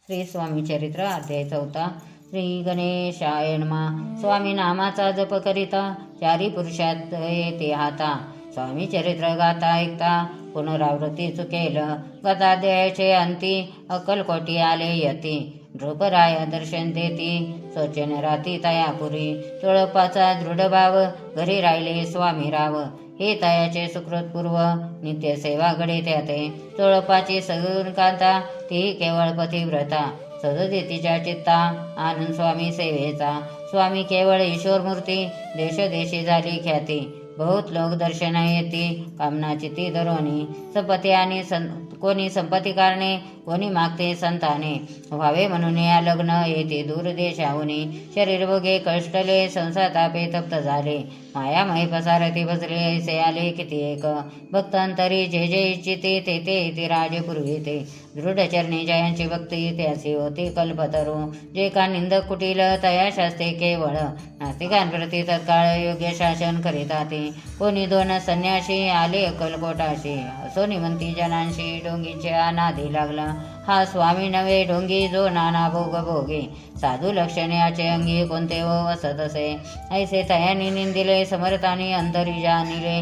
श्री स्वामी चरित्र अध्याय 4. श्री गणेशाय नमः. स्वामी नामाचा जप करिता चारी पुरुषात येते हाता. स्वामी चरित्र गाता ऐकता पुनरावृत्ती चुकेल. गताध्यायाचे अंती अक्कलकोटी आले यती. नृपराया दर्शन देती सोचन राती तयापुरी. तुळपाचा दृढभाव घरी राहिले स्वामी राव. हे तयाचे सुकृतपूर्व नित्य सेवा घडे त्याते. तुळपाची सगुण कांता ती केवळ पतिव्रता. सजते तिच्या चित्ता आनंद स्वामी सेवेचा. स्वामी केवळ ईश्वरमूर्ती देशदेशी झाली ख्याती. बहुत लोक दर्शन येती कामनाची ती धरोनी. संपत्ती आणि कोणी संपत्ती कारणे कोणी मागते संताने. व्हावे म्हणून या लग्न येते दूर देशाहुनी. शरीर भोगे कष्टले संसार तापे तप्त झाले. मायामय पसारती बसले ऐसे आले किती एक. भक्तांतरी जे जे इच्छिते ते ते इति राजे पुरविते. दृढ चरणी जयांची भक्ती त्यासी होती कल्पतरू. जे का निंदक कुटील तया शास्ते केवळ. नास्तिकांप्रती तत्काळ योग्य शासन करीता ते. कोणी दोन संन्यासी आले अक्कलकोटाशी. असो निमंती जनांशी डोंगीच्या नादी लागला. हा स्वामी नव्हे डोंगी जो नाना भोग भोगे. साधू लक्षण्याचे अंगी कोणते व वसत असे. ऐसे तयानी निंदिले समर्थानी अंतरी जाणिले.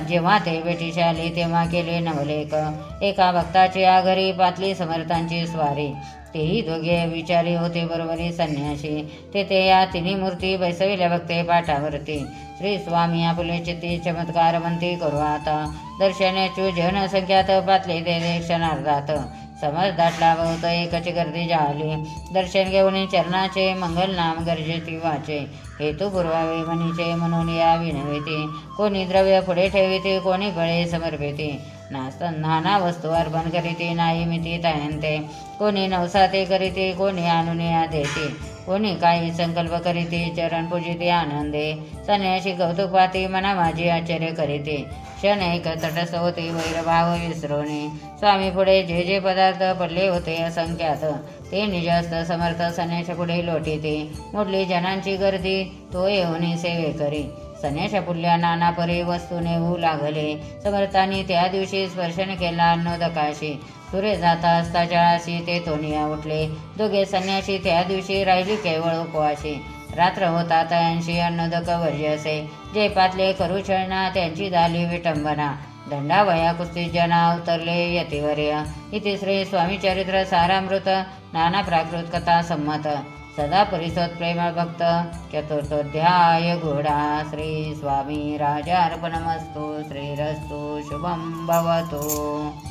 जेव्हा ते भेटीस आले तेव्हा केले नवलेख. एका भक्ताची आघरी पातली समर्थांची स्वारी. तेही दोघे विचारी होते बरोबरी संन्यासी. तेथे या तिन्ही मूर्ती बैसविल्या भक्ते पाठावरती. श्री स्वामी आपुले चित्ती चमत्कार म्हणती करू आता. दर्शनाची जन संख्यात पातले ते क्षणार्धात. समज दाटला बहुत एकची गर्दी झाली. दर्शन घेऊन चरणाचे मंगल नाम गरजेती वाचे. हेतू पुरवावे म्हणीचे म्हणून या विनविते. कोणी द्रव्य पुढे ठेविते कोणी फळे समर्पिते. नाना वस्तू अर्पण करीते नाही मिती तयांते. कोणी नवसाते करीते कोणी आणून या देते. कोणी काही संकल्प करीते चरण पूजिते आनंदे. संन्यासी कौतुक पाती मना माझी आश्चर्य करीते. क्षण एक तटस्थ होते वैरभाव विसरवणे. स्वामी पुढे जे जे पदार्थ पडले होते असंख्यात ते निजस्त समर्थ संन्यास पुढे लोटीते. मोडली जनांची गर्दी तो येऊन सेवे करी. संन्यासपुल्या नाना परी वस्तू नेऊ लागले. समर्थांनी त्या दिवशी स्पर्शन केला अन्नोदकाशी. सूर्य जाता असता जळाशी ते तोनिया उठले. दोघे संन्यासी त्या दिवशी राहिली केवळ उपवाशी. रात्र होता तयांशी अन्नोदक वर्ज्य असे. जे पातले करू छळना त्यांची झाली विटंबना. दंडावया कुस्ती जना उतरले यतिवर्य. इति श्री स्वामी चरित्र सारामृत नाना प्राकृत कथा संमत. सदा परिसोत प्रेम भक्त चतुर्थोध्याय घोडा. श्री स्वामी राजार्पणमस्तु. श्रीरस्तु शुभं भवतु.